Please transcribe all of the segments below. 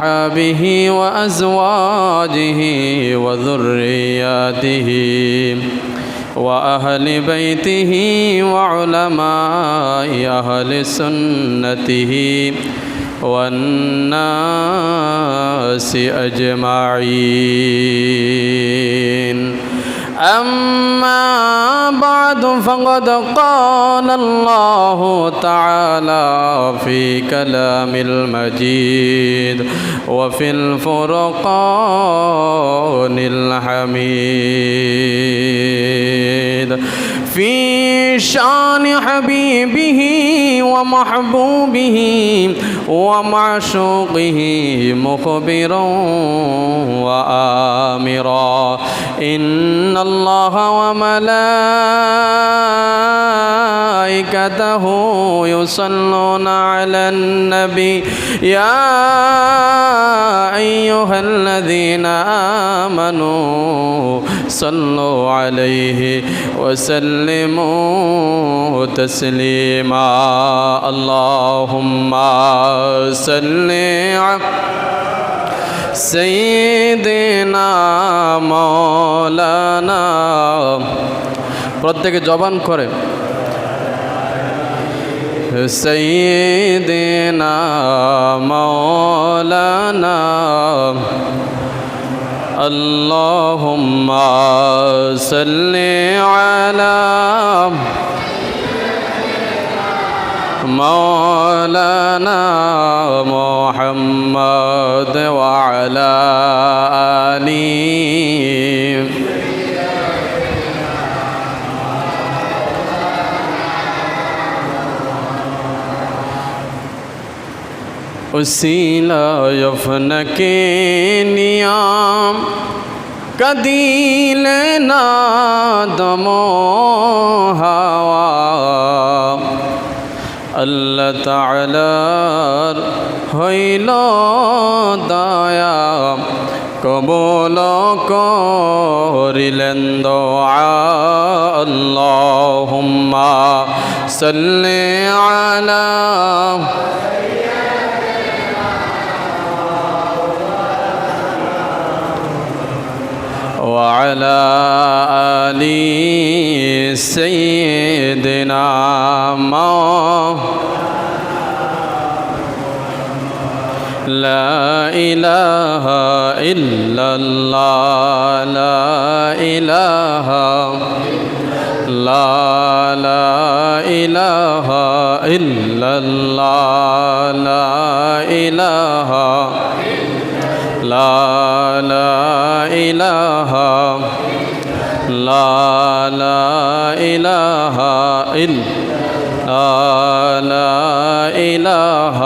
وأصحابه وأزواجه وذرياته وأهل بيته وعلماء أهل سنته والناس أجمعين. أما بعد فقد قال الله تعالى في كلام المجيد وفي الفرقان الحميد في شان حبيبه ومحبوبه ومعشوقه مخبرا وآمرا إن الله وملائكته يصلون على النبي يا أيها الذين آمنوا صلوا عليه وسلموا تسليما. اللهم صل على سيدنا مولانا প্রত্যেকে জবান করে سيدنا مولانا اللهم صل على مولانا محمد وعلى آله उसीला यफन के नियाम कदील नादमो हवा अल्लाह ताआलार हইল দয়া কবুল করিলেন দোয়া আল্লাহুম্মা সাল্লি আলা وعلى آل سيدنا لا إله إلا الله لا إله لا إله إلا الله لا إله لا إله لا إله إلا لا إله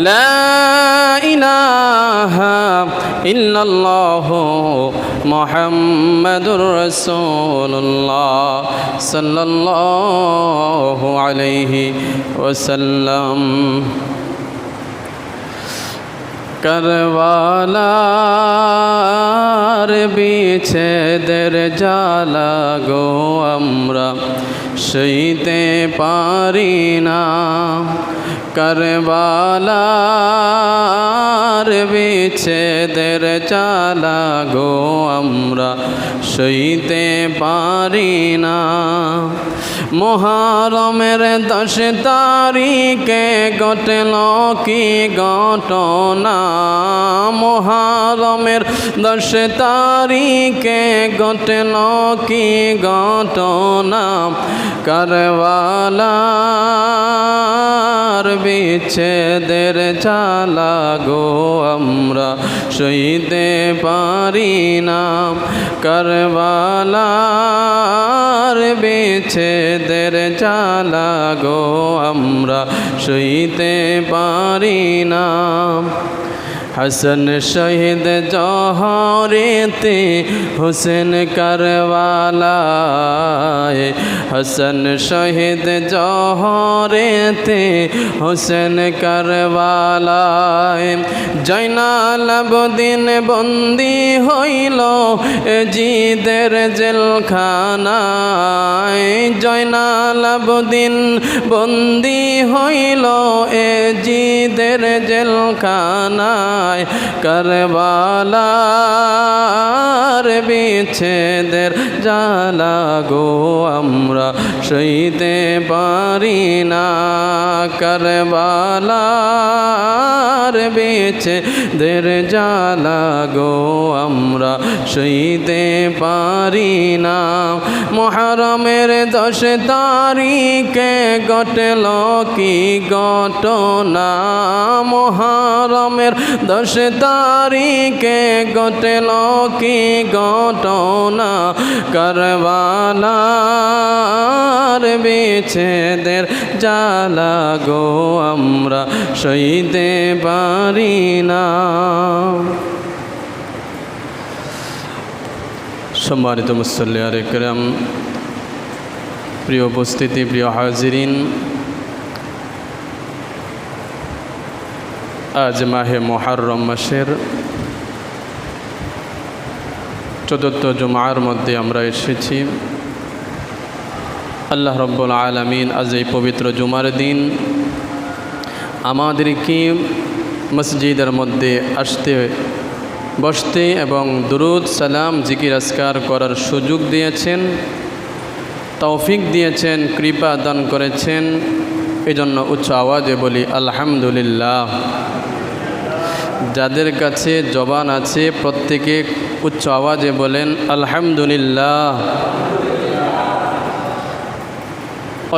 لا إله إلا الله محمد رسول الله صلى الله عليه وسلم কারবালার বিচ্ছেদের জ্বালা গো আমরা সইতে পারি না কারবালার বিচ্ছেদের জ্বালা গো আমরা সইতে পারি না মুহরমের 10 তারিখে ঘটল কি ঘটনা মুহরমের 10 তারিখে ঘটল কি ঘটনা কারবালার বিচ্ছেদের জ্বালা গো আমরা সইতে পারি না কারবালার বিচ্ছেদের জ্বালা গো আমরা সইতে পারি না हसन शहीद जौहरेते हुसैन करवालाए हसन शहीद जौहरेते हुसैन करवालाए जैनाल आबदीन बंदी हইল এজিদের জেলখানায় জয়নাল আবদীন বন্দি হইল এজিদের জেলখানায় কারবালার বিচ্ছেদের জ্বালা গো আমরা সইতে পারি না কারবালার বিচ্ছেদের জ্বালা গো আমরা সইতে পারি না মুহরমের 10 তারিখে ঘটল কি ঘটনা মুহরমের 10 তারিখে ঘটল কি ঘটনা কারবালার বিচ্ছেদের জ্বালা গো আমরা সইতে পারি না। সম্মানিত মুসল্লিয়ানে কেরাম, প্রিয় উপস্থিতি, প্রিয় হাজিরিন, আজ মাহে মুহররম মাসের ৪র্থ জুমার মধ্যে আমরা এসেছি। আল্লাহ রাব্বুল আলামিন আজ এই পবিত্র জুমার দিন আমাদেরকে মসজিদের মধ্যে আসতে বসতে এবং দুরুদ সালাম জিকির আজকার করার সুযোগ দিয়েছেন, তৌফিক দিয়েছেন, কৃপা দান করেছেন। এজন্য উচ্চ আওয়াজে বলি আলহামদুলিল্লাহ। যাদের কাছে জবান আছে প্রত্যেকে উচ্চ আওয়াজে বলেন আলহামদুলিল্লাহ।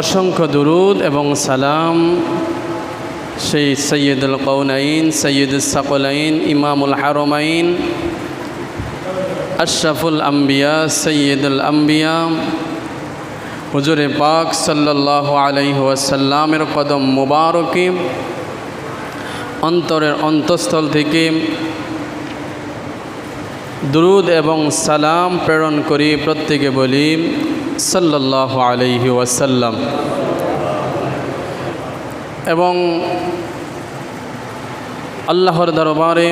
অসংখ্য দুরুদ এবং সালাম সেই সৈয়দুল কওনাইন, সৈয়দুস সাকলাইন, ইমামুল হারমাইন, আশরাফুল আম্বিয়া, সৈয়দুল আম্বিয়া হুজুরে পাক সাল্লাল্লাহু আলাইহি ওয়াসাল্লামের কদম মুবারকে অন্তরের অন্তঃস্থল থেকে দুরুদ এবং সালাম প্রেরণ করি। প্রত্যেকে বলি সাল্লাল্লাহু আলাইহি ওয়াসাল্লাম। এবং আল্লাহর দরবারে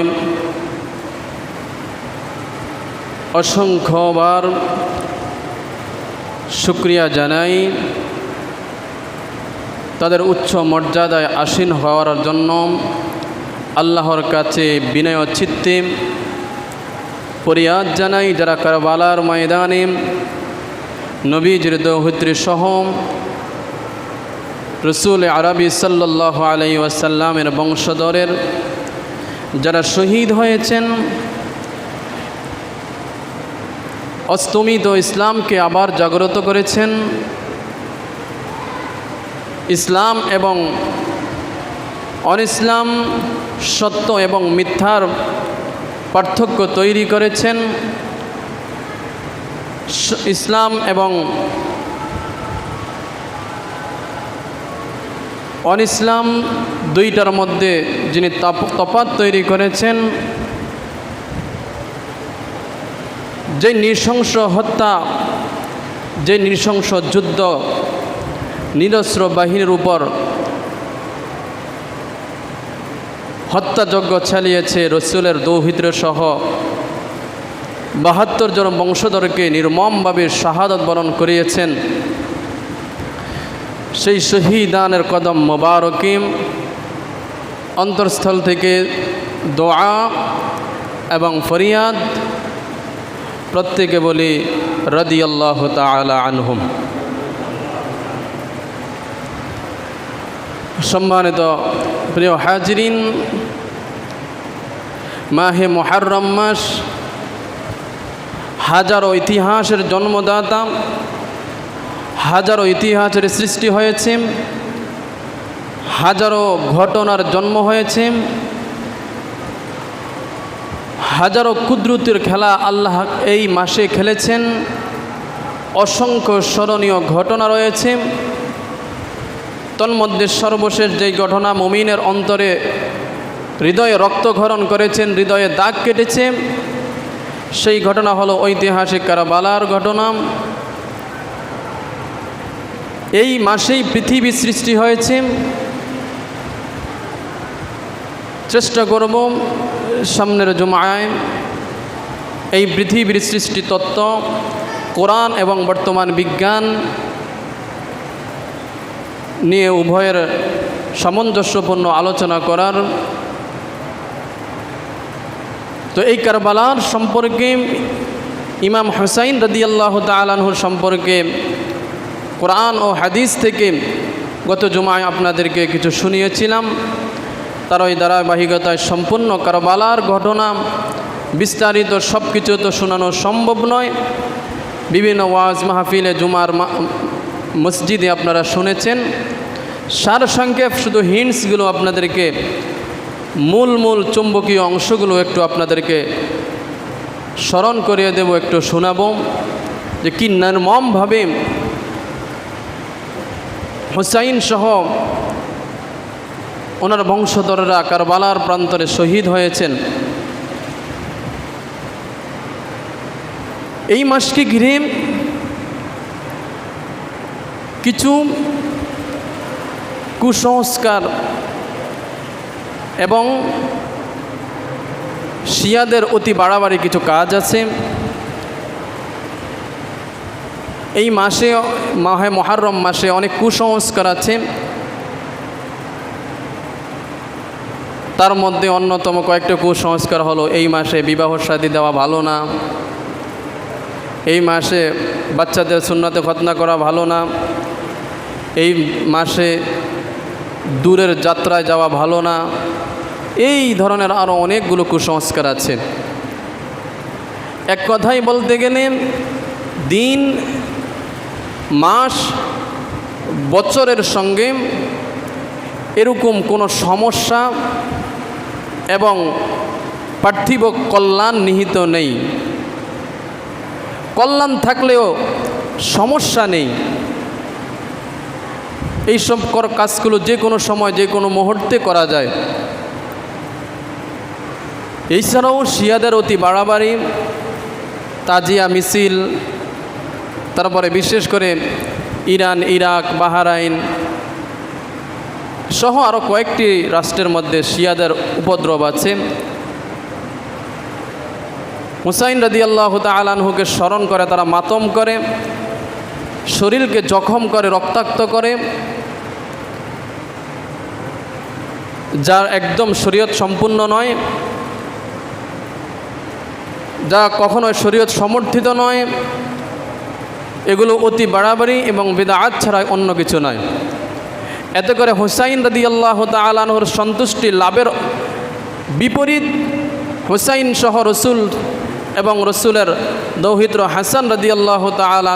অসংখ্যবার শুকরিয়া জানাই তাদের উচ্চ মর্যাদায় আসীন হওয়ার জন্য। আল্লাহর কাছে বিনয় চিত্তে ফরিয়াদ জানাই যারা কারবালার ময়দানে নবীজির দৌহিত্রী সহ রসুল আরবি সাল্লাল্লাহু আলাইহি ওয়াসাল্লামের বংশধরের যারা শহীদ হয়েছেন, অস্তমিত ইসলামকে আবার জাগ্রত করেছেন, ইসলাম এবং অনিসলাম, সত্য এবং মিথ্যার পার্থক্য তৈরি করেছেন, ইসলাম এবং অনিসলাম দুইটার মধ্যে যিনি তফাৎ তৈরি করেছেন, যে নৃশংস হত্যা, যে নৃশংস যুদ্ধ নিরস্ত্র বাহিনীর উপর হত্যাযজ্ঞ চালিয়েছে, রসুলের দৌহিত্র সহ ৭২ জন বংশধরকে নির্মমভাবে শাহাদাত বরণ করিয়েছেন। সেই শহীদানের কদম মোবারকে অন্তরস্থল থেকে দোয়া এবং ফরিয়াদ প্রত্যেকে বলি রাদিয়াল্লাহু তাআলা আনহুম। সম্মানিত প্রিয় হাজিরিন, মাহে মুহররম মাস হাজারো ইতিহাসের জন্মদাতা, হাজারো ইতিহাসের সৃষ্টি হয়েছে, হাজারো ঘটনার জন্ম হয়েছে, হাজারো কুদরতের খেলা আল্লাহ এই মাসে খেলেছেন। অসংখ্য স্মরণীয় ঘটনা রয়েছে। তন্মধ্যে সর্বশেষ যেই ঘটনা মুমিনের অন্তরে হৃদয়ে রক্তক্ষরণ করেছেন, হৃদয়ে দাগ কেটেছে। সেই ঘটনা হলো ঐতিহাসিক কারবালার ঘটনা। এই মাসেই পৃথিবী সৃষ্টি হয়েছে। চেষ্টা করব সামনের জুমায় এই পৃথিবীর সৃষ্টি তত্ত্ব, কোরআন এবং বর্তমান বিজ্ঞান নিয়ে উভয়ের সামঞ্জস্যপূর্ণ আলোচনা করার। তো এই কারবালার সম্পর্কে ইমাম হুসাইন রাদিয়াল্লাহু তাআলা আনহুর সম্পর্কে কোরআন ও হাদিস থেকে গত জুমায় আপনাদেরকে কিছু শুনিয়েছিলাম। তার ওই ধারাবাহিকতায় সম্পূর্ণ কারবালার ঘটনা বিস্তারিত সব কিছু তো শোনানো সম্ভব নয়। বিভিন্ন ওয়াজ মাহফিলে জুমার মসজিদে আপনারা শুনেছেন। সারসংক্ষেপ শুধু হিন্টসগুলো আপনাদেরকে, মূল চুম্বকীয় অংশগুলো একটু আপনাদেরকে স্মরণ করিয়ে দেব, একটু শোনাবো যে কি নির্মমভাবে হুসাইন সহ ওনার বংশধররা কারবালার প্রান্তরে শহীদ হয়েছেন। এই মাসকে ঘিরে কিছু কুসংস্কার এবং শিয়াদের অতি বাড়াবাড়ি কিছু কাজ আছে। এই মাসে, মাহে মুহররম মাসে অনেক কুসংস্কার আছে। তার মধ্যে অন্যতম কয়েকটা কুসংস্কার হলো এই মাসে বিবাহ শাদী দেওয়া ভালো না, এই মাসে বাচ্চাদের সুন্নাতে খতনা করা ভালো না, এই মাসে দূরের যাত্রায় যাওয়া ভালো না। এই ধরনের আরও অনেকগুলো কুসংস্কার আছে। এক কথাই বলতে গেলে দিন, মাস, বছরের সঙ্গে এরকম কোনো সমস্যা এবং পার্থিব কল্যাণ নিহিত নেই। কল্যাণ থাকলেও সমস্যা নেই। এইসব কাজগুলো যে কোনো সময়, যে কোনো মুহূর্তে করা যায়। এছাড়াও শিয়াদের অতি বাড়াবাড়ি, তাজিয়া মিছিল, তারপরে বিশেষ করে ইরান, ইরাক, বাহরাইন সহ আরও কয়েকটি রাষ্ট্রের মধ্যে শিয়াদের উপদ্রব আছে। হুসাইন রাদিয়াল্লাহু তাআলা আনহুকে স্মরণ করে তারা মাতম করে, শরীরকে জখম করে, রক্তাক্ত করে, যার একদম শরীয়ত সম্পূর্ণ নয়, যা কখনোই শরীয়ত সমর্থিত নয়। এগুলো অতি বাড়াবাড়ি এবং বিদআত ছাড়া অন্য কিছু নয়। এতে করে হুসাইন রাদিয়াল্লাহু তাআলা আনহুর সন্তুষ্টি লাভের বিপরীত হুসাইন সহ রসুল এবং রসুলের দৌহিত্র হাসান রাদিয়াল্লাহু তাআলা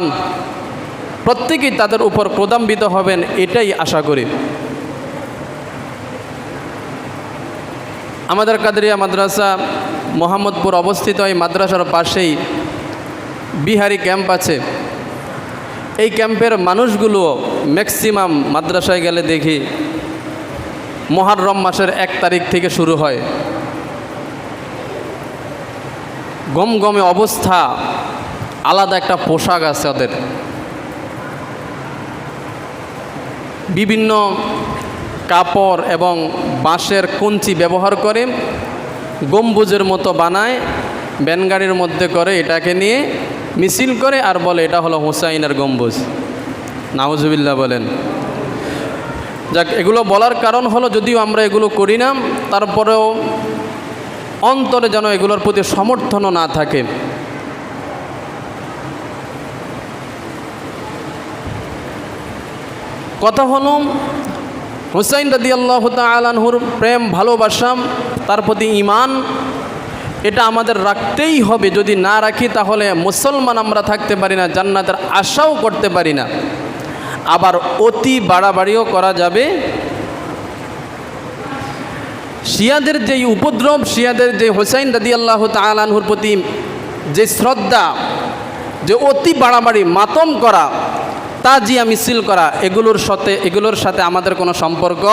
প্রত্যেকেই তাদের উপর ক্রোধান্বিত হবেন, এটাই আশা করি। আমাদের কাদেরিয়া মাদ্রাসা মোহাম্মদপুর অবস্থিত। এই মাদ্রাসার পাশেই বিহারি ক্যাম্প আছে। এই ক্যাম্পের মানুষগুলো ম্যাক্সিমাম মাদ্রাসায় গেলে দেখি মুহররম মাসের 1 তারিখ থেকে শুরু হয়। গমগমে অবস্থা, আলাদা একটা পোশাক আছে ওদের। বিভিন্ন কাপড় এবং বাঁশের কঞ্চি ব্যবহার করে গম্বুজের মতো বানায়, ব্যানগাড়ির মধ্যে করে এটাকে নিয়ে মিছিল করে আর বলে এটা হলো হুসাইনের গম্বুজ। নাউজুবিল্লাহ বলেন। যাক, এগুলো বলার কারণ হলো যদিও আমরা এগুলো করি না, তারপরেও অন্তরে যেন এগুলোর প্রতি সমর্থনও না থাকে। কথা হলো হুসাইন রাদিয়াল্লাহু তাআলা আনহুর প্রেম, ভালোবাসা, তার প্রতি ঈমান, এটা আমাদের রাখতেই হবে। যদি না রাখি তাহলে মুসলমান আমরা থাকতে পারি না, জান্নাতের আশাও করতে পারি না। আবার অতি বাড়াবাড়িও করা যাবে। শিয়াদের যেই উপদ্রব, শিয়াদের যে হুসাইন রাদিয়াল্লাহু তাআলা আনহুর প্রতি যে শ্রদ্ধা, যে অতি বাড়াবাড়ি, মাতম করা, তাজিয়া মিছিল করা, এগুলোর সাথে আমাদের কোনো সম্পর্ক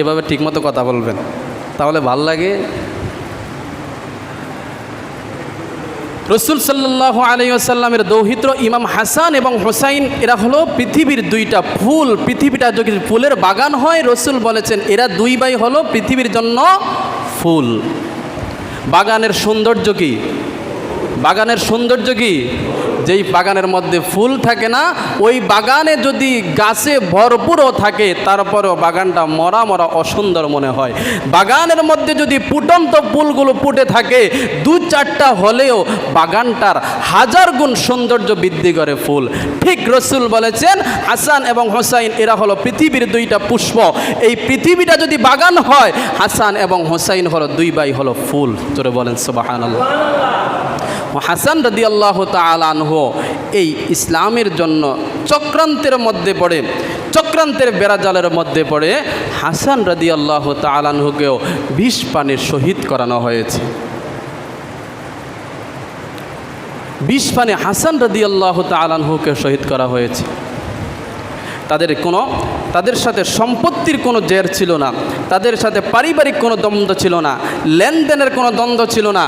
এভাবে ঠিকমতো কথা বলবেন, তাহলে ভাল লাগে। রসুল সাল্লাল্লাহু আলাইহি ওয়াসাল্লামের দৌহিত্র ইমাম হাসান এবং হোসাইন, এরা হলো পৃথিবীর দুইটা ফুল। পৃথিবীটা যদি ফুলের বাগান হয়, রসুল বলেছেন এরা দুই ভাই হলো পৃথিবীর জন্য ফুল। বাগানের সৌন্দর্য কি? বাগানের সৌন্দর্য কি? যেই বাগানের মধ্যে ফুল থাকে না, ওই বাগানে যদি গাছে ভরপুরও থাকে তারপরেও বাগানটা মরা মরা অসুন্দর মনে হয়। বাগানের মধ্যে যদি ফুটন্ত ফুলগুলো ফুটে থাকে, দু চারটা হলেও বাগানটার হাজার গুণ সৌন্দর্য বৃদ্ধি করে ফুল। ঠিক রসুল বলেছেন হাসান এবং হোসাইন এরা হলো পৃথিবীর দুইটা পুষ্প। এই পৃথিবীটা যদি বাগান হয়, হাসান এবং হোসাইন হলো দুই ভাই হলো ফুল। জোরে বলেন সুবহানাল্লাহ। হাসান রাদিয়াল্লাহু তাআলা আনহু এই ইসলামের জন্য চক্রান্তের মধ্যে পড়ে, চক্রান্তের বেড়াজালের মধ্যে পড়ে হাসান রাদিয়াল্লাহু তাআলা আনহুকেও বিষ পানির শহীদ করানো হয়েছে। বিষ পানি হাসান রাদিয়াল্লাহু তাআলা আনহুকে শহীদ করা হয়েছে। তাদের সাথে সম্পত্তির কোনো জের ছিল না, তাদের সাথে পারিবারিক কোনো দ্বন্দ্ব ছিল না, লেনদেনের কোনো দ্বন্দ্ব ছিল না।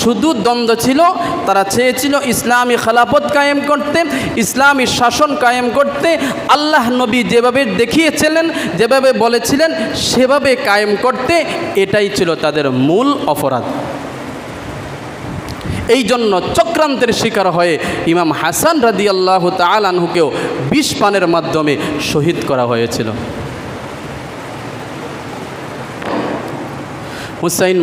শুধু দ্বন্দ্ব ছিল, তারা চেয়েছিল ইসলামী খেলাফত কায়েম করতে, ইসলামী শাসন কায়েম করতে, আল্লাহ নবী যেভাবে দেখিয়েছিলেন, যেভাবে বলেছিলেন সেভাবে কায়েম করতে। এটাই ছিল তাদের মূল অপরাধ। এই জন্য চক্রান্তের শিকার হয়ে ইমাম হাসান রাদিয়াল্লাহু তাআলা আনহুকেও বিষ পানের মাধ্যমে শহীদ করা হয়েছিল। হুসাইন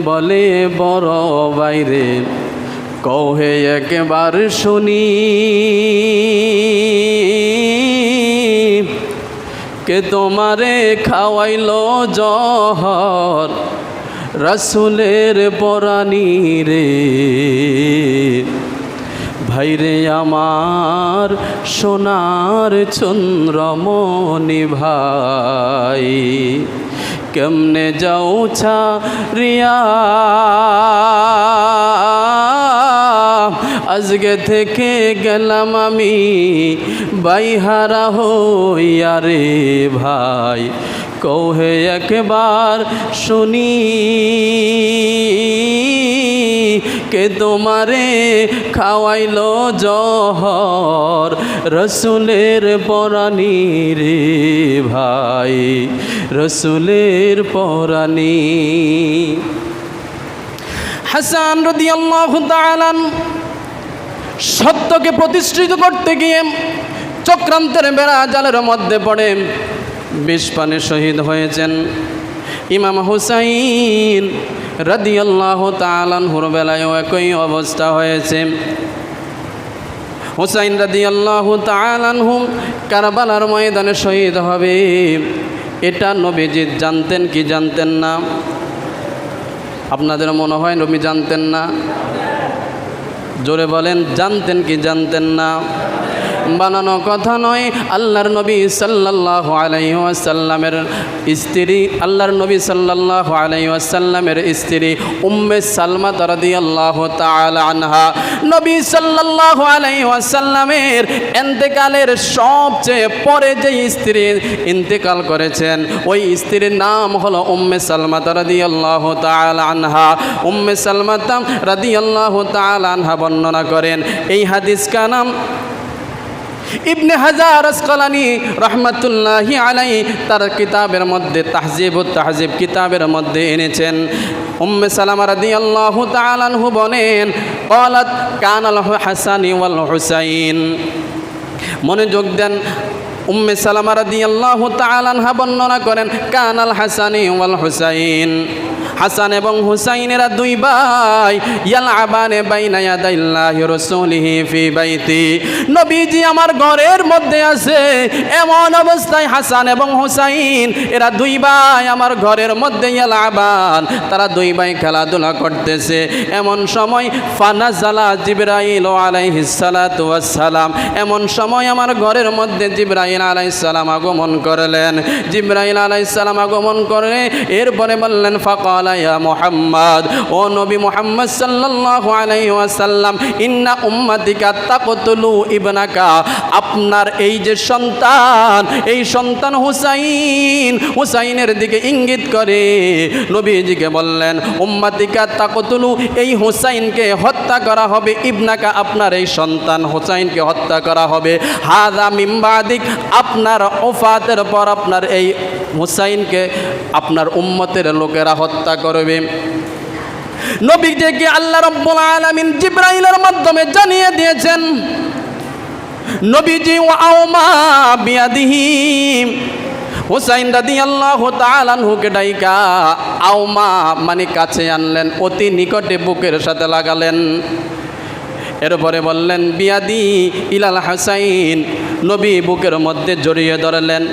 বলে বড় বাইরে কহে একবার শুনি, কে তোমারে খাওয়াইলো জহর রাসূলের পরানি রে। ভাইরে আমার সোনার চন্দ্রমণি ভাই, কেমনে যাও ছাড়িয়া আজকে থেকে গেলাম আমি বাইহারা হইয়া রে ভাই, কহে একবার শুনি, কে তোমারে খাওয়াইলো জহর রসুলের পরানি রে ভাই, রসুলের পরানি। হাসান রাদিয়াল্লাহু তাআলা সত্যকে প্রতিষ্ঠিত করতে গিয়ে চক্রান্তের বেড়া জালের মধ্যে পড়ে বিষ পানে শহীদ হয়েছেন। ইমাম হুসাইন রাদিয়াল্লাহু তাআলা আনহুর বেলায়ও একই অবস্থা হয়েছে। হুসাইন রাদিয়াল্লাহু তাআলা আনহু কারবালার ময়দানে শহীদ হবে, এটা নবীজি জানতেন কি জানতেন না? আপনাদের মনে হয় নবী জানতেন না? জোরে বলেন, জানতেন কি জানতেন না? বানানো কথা নয়। আল্লাহর নবী সাল্লাল্লাহু আলাইহি ওয়াসাল্লামের স্ত্রী, আল্লাহর নবী সাল্লাল্লাহু আলাইহি ওয়াসাল্লামের স্ত্রী উম্মে সালমা রাদিয়াল্লাহু তাআলা আনহা, নবী সাল্লাল্লাহু আলাইহি ওয়াসাল্লামের ইন্তেকালের সবচেয়ে পরে যে স্ত্রী ইন্তেকাল করেছেন, ওই স্ত্রীর নাম হলো উম্মে সালমা রাদিয়াল্লাহু তাআলা আনহা। উম্মে সালমা রাদিয়াল্লাহু তাআলা আনহা বর্ণনা করেন, এই হাদিস কা নাম ইবনে হাজার আসকালানি রহমাতুল্লাহি আলাইহি তার কিতাবের মধ্যে তাহজিবুত তাহজিব কিতাবের মধ্যে এনেছেন। উম্মে সালামা রাদিয়াল্লাহু তাআলা আনহু বলেন, ক্বালাত কানাল হাসানি ওয়াল হুসাইন। মনোযোগ দেন, উম্মে সালামা রাদিয়াল্লাহু তাআলা আনহা বর্ণনা করেন, কানাল হাসানি ওয়াল হুসাইন, হাসান এবং হুসাইনেরা দুই ভাই, ইয়ালআবানে বাইনা ইয়াদাইল্লাহি রাসূলিহি ফি বাইতি, নবীজি আমার ঘরের মধ্যে আছে, এমন অবস্থায় হাসান এবং হুসাইন এরা দুই ভাই আমার ঘরের মধ্যে ইয়ালআবান, তারা দুই ভাই খেলাধুলা করতেছে। এমন সময় ফানাজালা জিবরাইল আলাইহিস সালাতু ওয়াস সালাম, এমন সময় আমার ঘরের মধ্যে জিবরাইল জিবরাইল আলাইহিস সালাম আগমন করলেন। জিবরাইল আলাইহিস সালাম আগমন করে এরপরে বললেন ফাকালা ইয়া মুহাম্মদ, ও নবী মুহাম্মদ সাল্লাল্লাহু আলাইহি ওয়াসাল্লাম, ইন্না উম্মাতিকা তাকতুলু ইবনাকা, আপনার এই যে সন্তান, এই সন্তান হুসাইনের দিকে ইঙ্গিত করে নবীজিকে বললেন উম্মাতিকা তাকতুলু, এই হুসাইনকে হত্যা করা হবে, ইবনাকা আপনার এই সন্তান হুসাইনকে হত্যা করা হবে, হাযা মিন বাদিক, আপনার ওফাতের পর আপনার এই হুসাইনকে আপনার উম্মতের লোকেরা হত্যা করবে। নবীজিকে আল্লাহ রাব্বুল আলামিন জিবরাইলের মাধ্যমে জানিয়ে দিয়েছেন। নবীজি ওয়া আওমা বিয়াদিহি, হুসাইন রাদিয়াল্লাহু তাআলা আনহুকে ডাইকা আওমা মানে কাছে আনলেন, অতি নিকটে বুকের সাথে লাগালেন। এরপরে বললেন বিয়াদি ইলাল হুসাইন, নবী বুকের মধ্যে জড়িয়ে ধরলেন।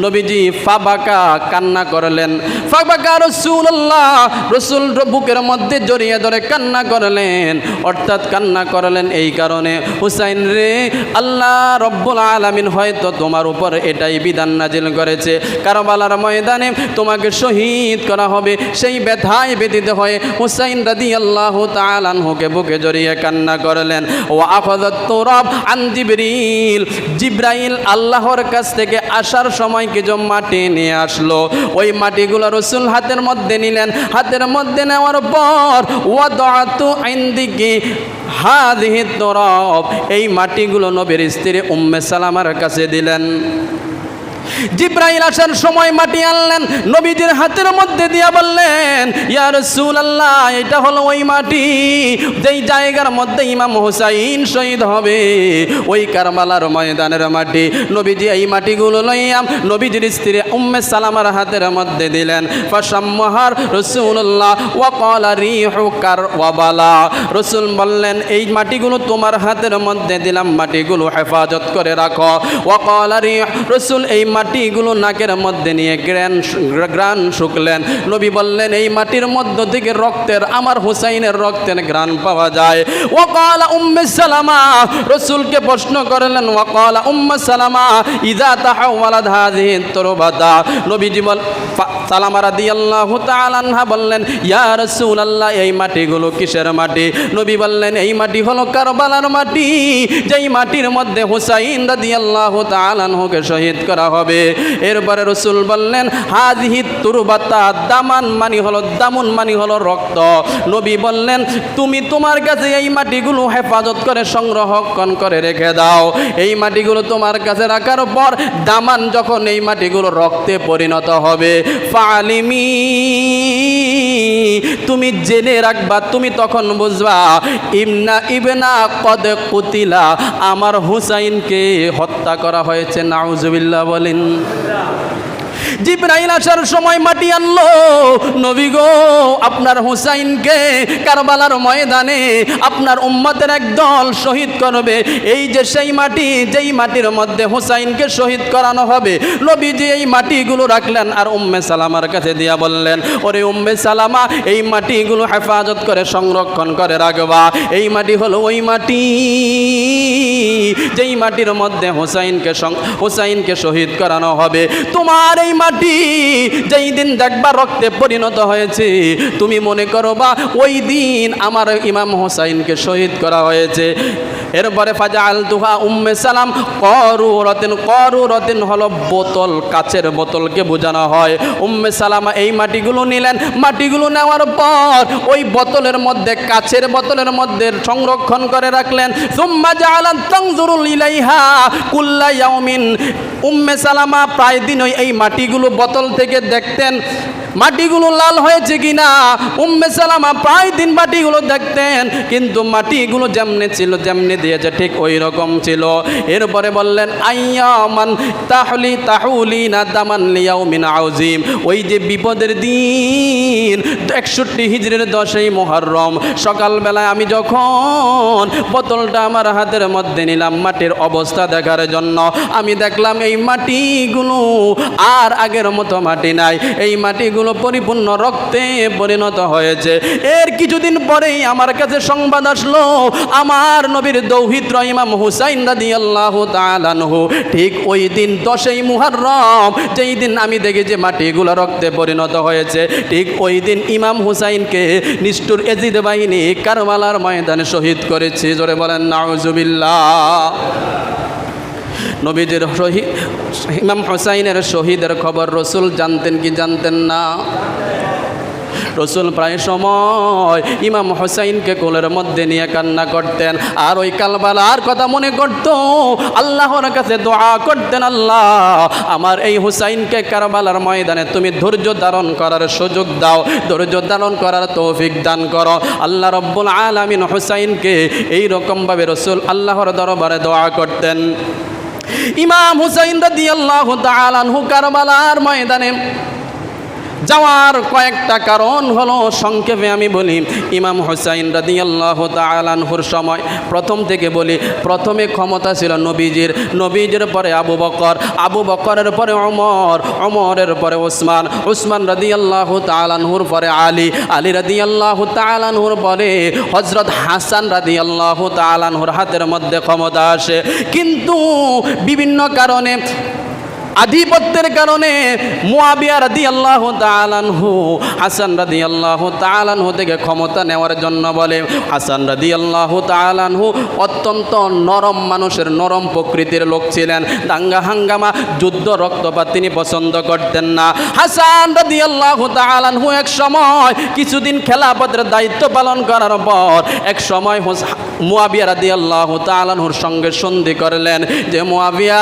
নবীজি ফাবাকা, কান্না করলেন। ফাবাকা রাসূলুল্লাহ, রাসূল বুকের মধ্যে জড়িয়ে ধরে কান্না করলেন, অর্থাৎ কান্না করলেন এই কারণে, হুসাইন রে, আল্লাহ রব্বুল আলামিন হয়তো তোমার উপর এটাই বিধান নাজিল করেছে, কারবালার ময়দানে তোমাকে শহীদ করা হবে, সেই ব্যথায় ব্যথিত হয়ে হুসাইন রাদিয়াল্লাহু তাআলা আনহুকে বুকে জড়িয়ে কান্না করলেন। ওয়া আখাযাত তুরাব আন জিবরিল, জিবরাইল আল্লাহর কাছ থেকে আসার সময় কিছু মাটি নিয়ে আসলো, ওই মাটিগুলো রাসূল হাতের মধ্যে নিলেন। হাতের মধ্যে নেওয়ার পর ওয়াদাতু ইনদিকি হাযিহি তুরাব, এই মাটিগুলো নবীর স্ত্রী উম্মে সালামার কাছে দিলেন। জিবরাইল আসার সময় মাটি আনলেন, নবীজির হাতের মধ্যে দিয়া বললেন ইয়া রাসূলুল্লাহ, এটা হলো ওই মাটি যেই জায়গার মধ্যে ইমাম হুসাইন শহীদ হবে, ওই কারবালার ময়দানের মাটি। নবীজি এই মাটিগুলো লইয়া নবীজির স্ত্রী উম্মে সালামার হাতের মধ্যে দিলেন। ফাশাম্মাহার রাসূলুল্লাহ ওয়া ক্বালা রিহু কারবালা, রাসূল বললেন এই মাটিগুলো তোমার হাতের মধ্যে দিলাম, মাটিগুলো হেফাজত করে রাখো। ওয়া ক্বালা রিহ, রাসূল এই মাটিগুলো নাকের মধ্যে নিয়ে গ্রান শুকলেন। নবী বললেন এই মাটির মধ্য থেকে রক্তের, আমার হুসাইনের রক্তের গ্রান পাওয়া যায়। ওয়াকালা উম্মে সালামা, রাসূলকে প্রশ্ন করলেন ওয়াকালা উম্মে সালামা ইযা তাহাওয়ালাত হাযিহি তুরবাতা, নবীজি বল সালামা রাদিয়াল্লাহু তাআলা আনহা বললেন ইয়া রাসূলুল্লাহ, এই মাটিগুলো কিসের মাটি? নবী বললেন এই মাটি হলো কারবালার মাটি, যেই মাটির মধ্যে হুসাইন রাদিয়াল্লাহু তাআলা আনহুকে শহীদ করা হবে। এরপরে রাসূল বললেন হাযিহি তুরবাতা দামান, মানে হলো দামুন, মানে হলো রক্ত। নবী বললেন তুমি তোমার কাছে এই মাটিগুলো হেফাজত করে সংরক্ষণ করে রেখে দাও। এই মাটিগুলো তোমার কাছে রাখার পর দামান, যখন এই মাটিগুলো রক্তে পরিণত হবে, ফালিমি, তুমি জেনে রাখবা, তুমি তখন বুঝবা ইবনা কদ কুতিলা, আমার হুসাইনকে হত্যা করা হয়েছে। নাউজুবিল্লাহ বলেন। জিবরাইল আসার সময় মাটি আনলো, নবী গো আপনার হুসাইনকে কারবালার ময়দানে আপনার উম্মতের একদল শহীদ করবে, এই যে সেই মাটি, যেই মাটির মধ্যে হুসাইনকে শহীদ করানো হবে। নবীজি এই মাটিগুলো রাখলেন আর উম্মে সালামার কাছে দিয়া বললেন ওরে উম্মে সালামা, এই মাটিগুলো হেফাজত করে সংরক্ষণ করে রাখবা। এই মাটি হলো ওই মাটি যেই মাটির মধ্যে হুসাইনকে শহীদ করানো হবে। তোমার এই মাটি যেই দিন দেখবা রক্তে পরিণত হয়েছে, তুমি মনে করবা ওই দিন আমার ইমাম হুসাইনকে শহীদ করা হয়েছে। এরপরে ফাজআলতুহা উম্মে সালাম করুরাতিন হলো বোতল, কাচের বোতলকে বোঝানো হয়। উম্মে সালামা এই মাটিগুলো নিলেন, মাটিগুলো নেওয়ার পর ওই বোতলের মধ্যে, কাচের বোতলের মধ্যে সংরক্ষণ করে রাখলেন। সুম্মা জাআলাত তানজুরু ইলাইহা কুল্লা ইয়াউমিন, উম্মে সালামা প্রায় দিন এই মাটিগুলো বোতল থেকে দেখতেন মাটিগুলো লাল হয়েছে কিনা। উম্মে সালামা প্রায় দিন মাটিগুলো দেখতেন, কিন্তু মাটিগুলো যেমনে ছিল, যেমনি দিয়েছে ঠিক ওই রকম ছিল। এরপরে বললেন আইয়ামান তাহুলিনা দামান লিয়াউমিন আযীম, ওই যে বিপদের দিন 61 হিজরির 10ই মুহররম সকালবেলায় আমি যখন বোতলটা আমার হাতের মধ্যে নিলাম মাটির অবস্থা দেখার জন্য, আমি দেখলাম এই মাটিগুলো আর আগের মতো মাটি নাই। এই মাটিগুলো মাটিগুলো পরিপূর্ণ রক্তে পরিণত হয়েছে। এর কিছুদিন পরেই আমার কাছে সংবাদ আসলো, আমার নবীর দৌহিত্র ইমাম হুসাইন রাদিয়াল্লাহু তাআলা আনহু ঠিক ওই দিন 10ই মুহররম, যেই দিন আমি দেখি যে মাটিগুলো রক্তে পরিণত হয়েছে, ঠিক ওই দিন ইমাম হুসাইনকে নিষ্ঠুর এজিদ বাহিনী কারবালার ময়দানে শহীদ করেছে। জোরে বলেন নাউজুবিল্লাহ। নবীজির শহীদ ইমাম হুসাইনের শহীদের খবর রসুল জানতেন কি জানতেন না? রসুল প্রায় সময় ইমাম হুসাইনকে কোলের মধ্যে নিয়ে কান্না করতেন, আর ওই কারবালার কথা মনে করত, আল্লাহর কাছে দোয়া করতেন, আল্লাহ আমার এই হুসাইনকে কারবালার ময়দানে তুমি ধৈর্য ধারণ করার সুযোগ দাও, ধৈর্য ধারণ করার তৌফিক দান করো। আল্লাহ রব্বুল আলামিন হুসাইনকে এই রকমভাবে রসুল আল্লাহর দরবারে দোয়া করতেন। ইমাম হুসাইন রাদিয়াল্লাহু তাআলা আনহু কারবালার ময়দানে যাওয়ার কয়েকটা কারণ হলো, সংক্ষেপে আমি বলি। ইমাম হুসাইন রাদিয়াল্লাহু তাআলা আনহুর সময় প্রথম থেকে বলি, প্রথমে ক্ষমতা ছিল নবীজির, নবীজির পরে আবু বকর, আবু বকরের পরে ওমর, ওমরের পরে ওসমান, ওসমান রাদিয়াল্লাহু তাআলা আনহুর পরে আলী, আলী রাদিয়াল্লাহু তাআলা আনহুর পরে হযরত হাসান রাদিয়াল্লাহু তাআলা আনহুর হাতের মধ্যে ক্ষমতা আসে। কিন্তু বিভিন্ন কারণে, আধিপত্যের কারণে মুয়াবিয়া রাদিয়াল্লাহু তাআলা আনহু হাসান রাদিয়াল্লাহু তাআলা আনহু থেকে ক্ষমতা নেওয়ার জন্য বলে। হাসান রাদিয়াল্লাহু তাআলা আনহু অত্যন্ত নরম মানুষের, নরম প্রকৃতির লোক ছিলেন। দাঙ্গা হাঙ্গামা, যুদ্ধ, রক্তপাত তিনি পছন্দ করতেন না। হাসান রাদিয়াল্লাহু তাআলা আনহু এক সময় কিছুদিন খেলাফতের দায়িত্ব পালন করার পর এক সময় মুয়াবিয়া রাদিয়াল্লাহু তাআলা আনহুর সঙ্গে সন্ধি করলেন যে, মুয়াবিয়া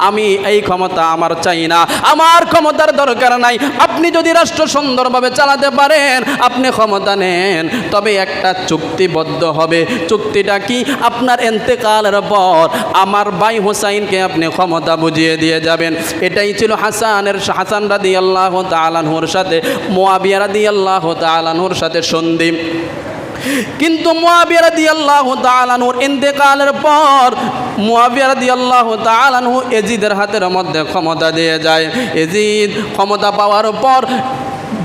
আমি এই ক্ষমতা আমার চাই না, আমার ক্ষমতার দরকার নাই, আপনি যদি রাষ্ট্র সুন্দরভাবে চালাতে পারেন আপনি ক্ষমতা নেন, তবে একটা চুক্তিবদ্ধ হবে। চুক্তিটা কি? আপনার ইন্তেকালের পর আমার ভাই হুসাইনকে আপনি ক্ষমতা বুঝিয়ে দিয়ে যাবেন। এটাই ছিল হাসান রাদিয়াল্লাহু তাআলা আনহুর সাথে মুয়াবিয়া রাদিয়াল্লাহু তাআলা আনহুর সাথে সন্ধি। কিন্তু মুয়াবিয়া রাদিয়াল্লাহু তাআলা আনহুর ইন্তেকালের পর মুয়াবিয়া রাদিয়াল্লাহু তাআলা আনহু এজিদের হাতের মধ্যে ক্ষমতা দিয়ে যায়। এজিদ ক্ষমতা পাওয়ার পর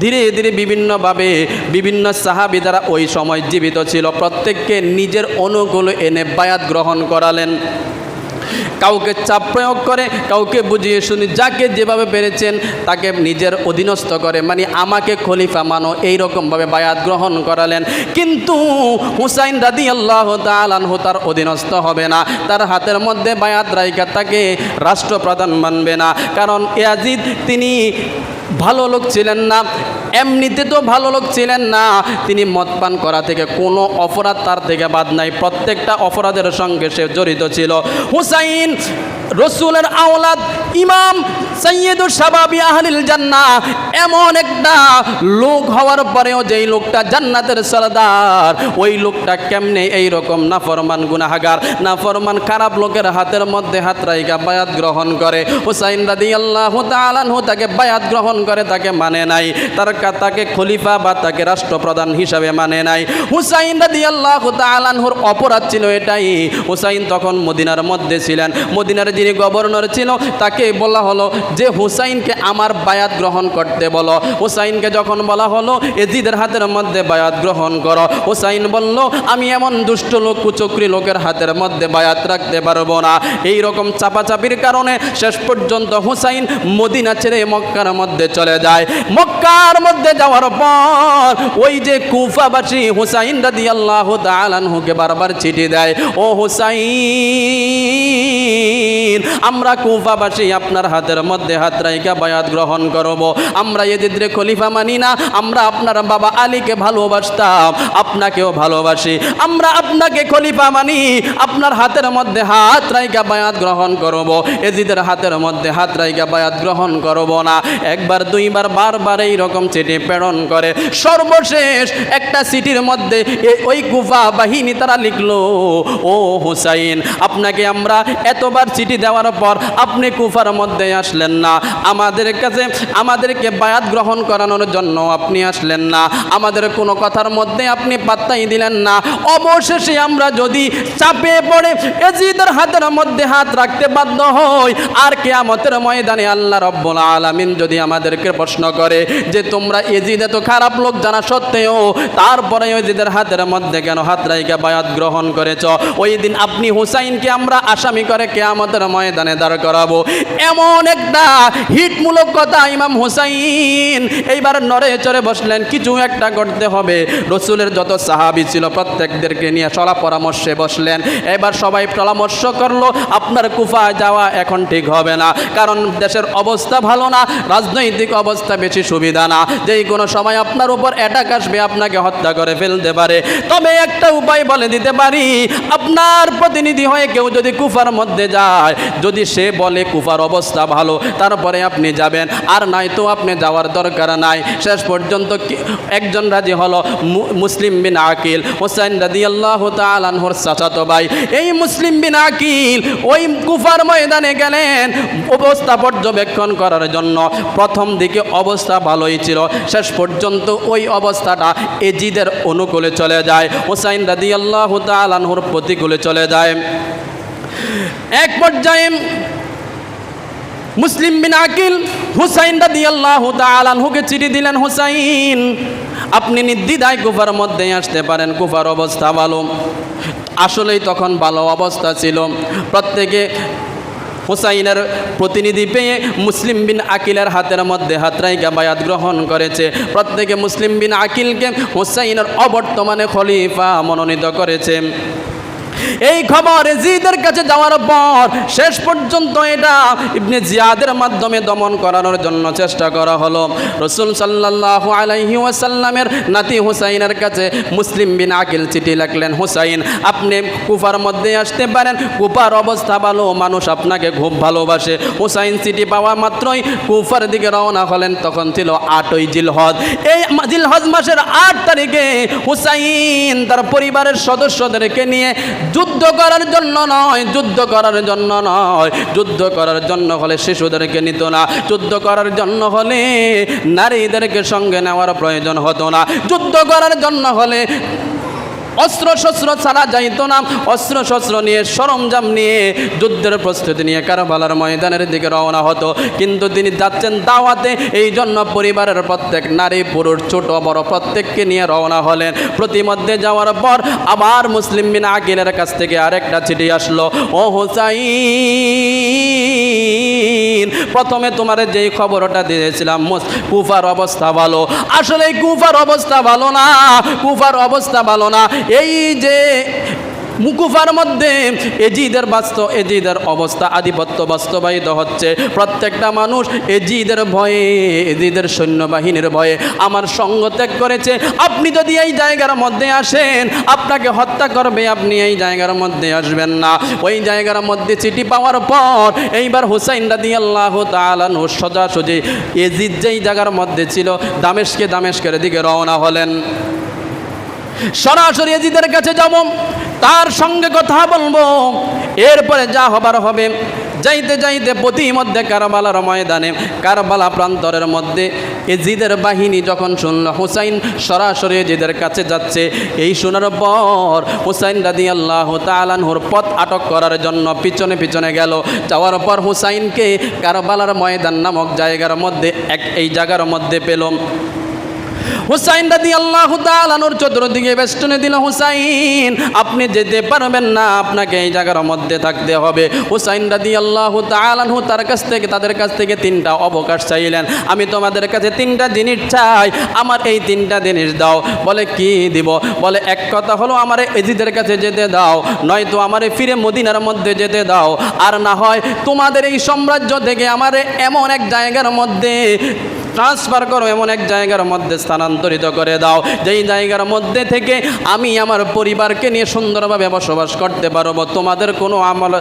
ধীরে ধীরে বিভিন্নভাবে বিভিন্ন সাহাবী যারা ওই সময় জীবিত ছিল প্রত্যেককে নিজের অনুকূল এনে বায়াত গ্রহণ করালেন। কাউকে চাপ প্রয়োগ করে, কাউকে বুঝিয়ে শুনি, যাকে যেভাবে পেরেছেন তাকে নিজের অধীনস্থ করে, মানে আমাকে খলিফা মানো, এইরকমভাবে বায়াত গ্রহণ করালেন। কিন্তু হুসাইন রাদিয়াল্লাহু তাআলা আনহু তার অধীনস্থ হবে না, তার হাতের মধ্যে বায়াত রাইখা তাকে রাষ্ট্রপ্রধান মানবে না। কারণ ইয়াজিদ তিনি ভালো লোক ছিলেন না, এমনিতে তো ভালো লোক ছিলেন না, তিনি মদ পান করা থেকে কোনো অপরাধ তার থেকে বাদ নাই, প্রত্যেকটা অপরাধের সঙ্গে সে জড়িত ছিল। হুসাইন রসুলের আওলাদ, ইমাম সাইয়্যিদুশ শাবাবি আহলিল জান্নাহ, এমন একটা লোক হওয়ার পরেও যেই লোকটা জান্নাতের সরদার, ওই লোকটা কেমনে এইরকম নাফরমান গুনাহগার, নাফরমান খারাপ লোকের হাতের মধ্যে হাত রাইখা বায়াত গ্রহণ করে। হুসাইন রাদিয়াল্লাহু তাআলা আনহু তাকে বায়াত গ্রহণ করে, তাকে মানে নাই, তাকে খলিফা বা তাকে রাষ্ট্রপ্রধান হিসাবে মানে নাই। হুসাইন রাদিয়াল্লাহু তাআলা আনহুর অপরাধ ছিল এটাই, হুসাইন তখন মদিনার মধ্যে ছিলেন, মদিনার যিনি গভর্নর ছিল তাকে বলা হলো যে হুসাইনকে আমার বায়াত গ্রহণ করতে বলো। হুসাইনকে যখন বলা হলো এজিদের হাতের মধ্যে বায়াত গ্রহণ করো, হুসাইন বলল আমি এমন দুষ্ট লোক, কুচক্রী লোকের হাতের মধ্যে বায়াত রাখতে পারবো না। এই রকম চাপাচাপির কারণে শেষ পর্যন্ত হুসাইন মদিনা ছেড়ে মক্কার মধ্যে চলে যায়। মক্কার মধ্যে যাওয়ার পর ওই যে কুফাবাসী হুসাইন রাদিয়াল্লাহু তাআলা আনহুকে বারবার চিঠি দেয়, ও হুসাইন আমরা কুফাবাসী আপনার হাতের মধ্যে হাত রাইখা বায়াত গ্রহণ করব, আমরা এজিদরে খলিফা মানি না, আমরা আপনার বাবা আলীকে ভালোবাসতাম, আপনাকেও ভালোবাসি, আমরা আপনাকে খলিফা মানি, আপনার হাতের মধ্যে হাত রাইখা বায়াত গ্রহণ করব, এজিদের হাতের মধ্যে হাত রাইখা বায়াত গ্রহণ করব না। একবার দুইবার বারবার এইরকম চিঠি প্রেরণ করে। সর্বশেষ একটা চিঠির মধ্যে ওই কুফা বাহিনী তারা লিখলো, ও হুসাইন আপনাকে আমরা এতবার চিঠি দেওয়ার পর আপনি কুফার মধ্যে আসলেন আসলেন না, আমাদেরকে বায়াত গ্রহণ করানোর জন্য আপনি আসলেন না, আমাদের কোনো কথার মধ্যে আপনি পাত্তাই দিলেন না। অবশেষে আমরা যদি চাপে পড়ে এজিদের হাতের মধ্যে হাত রাখতে বাধ্য হই, আর কিয়ামতের ময়দানে আল্লাহ রাব্বুল আলামিন যদি আমাদেরকে প্রশ্ন করে যে তোমরা এজিদ এত খারাপ লোক জানা সত্ত্বেও তারপরে এজিদের হাতের মধ্যে কেন হাত রাইখা বায়াত গ্রহণ করেছ, ওই দিন আপনি হুসাইনকে আমরা আসামি করে কিয়ামতের ময়দানে দাঁড় করাবো। এমন একটা হিটমূলক কথা ইমাম হুসাইন এইবার নড়ে চড়ে বসলেন, কিছু একটা করতে হবে। রসুলের যত সাহাবী ছিল প্রত্যেকদেরকে নিয়ে সলা পরামর্শে বসলেন। এবার সবাই পরামর্শ করলো আপনার কুফায় যাওয়া এখন ঠিক হবে না, কারণ দেশের অবস্থা ভালো না, রাজনৈতিক অবস্থা বেশি সুবিধা না, যেই কোনো সময় আপনার উপর অ্যাটাক আসবে, আপনাকে হত্যা করে ফেলতে পারে। তবে একটা উপায় বলে দিতে পারি, আপনার প্রতিনিধি হয়ে কেউ যদি কুফার মধ্যে যায়, যদি সে বলে কুফার অবস্থা ভালো তারপরে আপনি যাবেন, আর নয়তো আপনি যাওয়ার দরকার নাই। শেষ পর্যন্ত একজন রাজি হলো, মুসলিম বিন আকিল, হুসাইন রাদিয়াল্লাহু তাআলা আনহুর চাচাতো ভাই। এই মুসলিম বিন আকিল ওই কুফার ময়দানে গেলেন অবস্থা পর্যবেক্ষণ করার জন্য। প্রথম দিকে অবস্থা ভালোই ছিল, শেষ পর্যন্ত ওই অবস্থাটা এজিদের অনুকূলে চলে যায়, হুসাইন রাদিয়াল্লাহু তাআলা আনহুর প্রতিকূলে চলে যায়। এক পর্যায়ে মুসলিম বিন আকিল হুসাইন রাদিয়াল্লাহু তাআলা আনহুকে চিঠি দিলেন, হুসাইন আপনি নির্দ্বিধায় কুফার মধ্যে আসতে পারেন, কুফার অবস্থা ভালো। আসলেই তখন ভালো অবস্থা ছিল, প্রত্যেকে হুসাইনের প্রতিনিধি পেয়ে মুসলিম বিন আকিলের হাতের মধ্যে হাত রাইখা বায়াত গ্রহণ করেছে। প্রত্যেকে মুসলিম বিন আকিলকে হুসাইনের অবর্তমানে খলিফা মনোনীত করেছে। এই খবর এজিদের কাছে যাওয়ার পর শেষ পর্যন্ত এটা ইবনে জিয়াদের মাধ্যমে দমন করানোর জন্য চেষ্টা করা হলো। রাসূল সাল্লাল্লাহু আলাইহি ওয়াসাল্লামের নাতি হুসাইনের কাছে মুসলিম বিন আকিল চিঠি লিখলেন, হুসাইন আপনি কুফার মধ্যে আসতে পারেন, কুফার অবস্থা ভালো, মানুষ আপনাকে খুব ভালোবাসে। হুসাইন চিঠি পাওয়া মাত্রই কুফার দিকে রওনা হলেন। তখন ছিল 8ই জিলহজ। এই জিলহজ মাসের 8 তারিখে হুসাইন তার পরিবারের সদস্যদেরকে নিয়ে যুদ্ধ করার জন্য নয়, যুদ্ধ করার জন্য নয়, যুদ্ধ করার জন্য হলে শিশুদেরকে নিত না, যুদ্ধ করার জন্য হলে নারীদেরকে সঙ্গে নেওয়ার প্রয়োজন হতো না, যুদ্ধ করার জন্য হলে অস্ত্র শস্ত্র ছাড়া যাইতো না, অস্ত্র শস্ত্র নিয়ে সরঞ্জাম নিয়ে যুদ্ধের প্রস্তুতি নিয়ে কারবালার ময়দানের দিকে রওনা হতো। কিন্তু তিনি যাচ্ছেন দাওয়াতে, এই জন্য পরিবারের প্রত্যেক নারী পুরুষ ছোট বড় প্রত্যেককে নিয়ে রওনা হলেন। প্রতিমধ্যে যাওয়ার পর আবার মুসলিম বিন আকিলের কাছ থেকে আরেকটা চিঠি আসলো, ও হুসাইন প্রথমে তোমার যেই খবরটা দিয়েছিলাম কুফার অবস্থা ভালো, আসলে কুফার অবস্থা ভালো না, কুফার অবস্থা ভালো না। এই যে মুকুফার মধ্যে এজিদের অবস্থা আধিপত্য বাস্তবায়িত হচ্ছে। প্রত্যেকটা মানুষ এজিদের ভয়ে, এজিদের সৈন্যবাহিনীর ভয়ে আমার সঙ্গ ত্যাগ করেছে। আপনি যদি এই জায়গার মধ্যে আসেন আপনাকে হত্যা করবে, আপনি এই জায়গার মধ্যে আসবেন না। ওই জায়গার মধ্যে চিঠি পাওয়ার পর এইবার হুসাইন রাদিয়াল্লাহু তাআলা আনহু সোজাসুজি এজিদ যেই জায়গার মধ্যে ছিল দামেস্কের দিকে রওনা হলেন। সরাসরি এজিদের কাছে যাব, তার সঙ্গে কথা বলবো, এরপরে যা হবার হবে। যাইতে যাইতে প্রতিমধ্যে কারবালার ময়দানে, কারবালা প্রান্তরের মধ্যে এজিদের বাহিনী যখন শুনল হুসাইন সরাসরি এজিদের কাছে যাচ্ছে, এই শোনার পর হুসাইন রাদিয়াল্লাহু তাআলা আনহুর পথ আটক করার জন্য পিছনে পিছনে গেল। যাওয়ার পর হুসাইনকে কারবালার ময়দান নামক জায়গার মধ্যে এই জায়গার মধ্যে পেল। হুসাইন রাদিয়াল্লাহু তাআলা আনহুর চতুর্দিকে বেষ্টনে দিল, হুসাইন আপনি যেতে পারবেন না, আপনাকে এই জায়গার মধ্যে থাকতে হবে। হুসাইন রাদিয়াল্লাহু তাআলা আনহু তাদের কাছ থেকে 3টা অবকাশ চাইলেন, আমি তোমাদের কাছে 3টা জিনিস চাই, আমার এই 3টা জিনিস দাও। বলে কি দিব? বলে এক কথা হলো আমারে এজিদের কাছে যেতে দাও, নয়তো আমারে ফিরে মদিনার মধ্যে যেতে দাও, আর না হয় তোমাদের এই সাম্রাজ্য থেকে আমারে এমন এক জায়গার মধ্যে ট্রান্সফার করো, এমন এক জায়গার মধ্যে স্থানান্তরিত করে দাও যেই জায়গার মধ্যে থেকে আমি আমার পরিবারকে নিয়ে সুন্দরভাবে বসবাস করতে পারবো, তোমাদের কোনো আমল